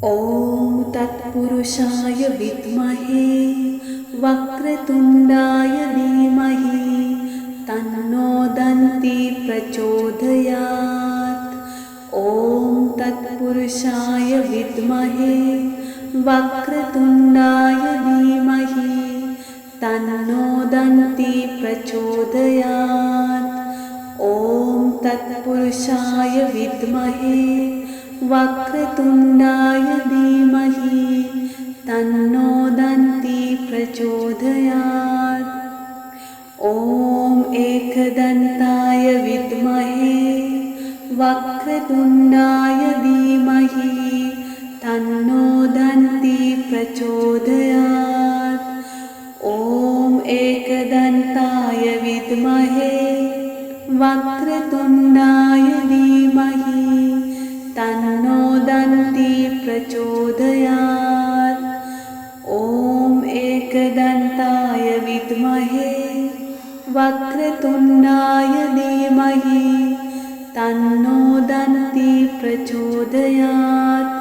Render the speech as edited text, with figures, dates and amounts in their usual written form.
ॐ तत्पुरुषाय विद्महे वक्रतुण्डाय धीमहि तन्नो दन्ती प्रचोदयात्। ॐ तत्पुरुषाय विद्महे वक्रतुण्डाय धीमहि तन्नो दन्ती प्रचोदयात्। ॐ तत्पुरुषाय विद्महे वक्रतुण्डाय धीमहि तन्नो दन्ती प्रचोदयात्। ॐ एकदन्ताय विद्महे वक्रतुण्डाय धीमहि तन्नो दन्ती प्रचोदयात्। ॐ एकदन्ताय विद्महे वक्रतुण्डाय धीमहि तन्नो दन्ती प्रचोदयात्। ॐ एकदन्ताय विद्महे वक्रतुण्डाय धीमहि तन्नो दन्ती प्रचोदयात्।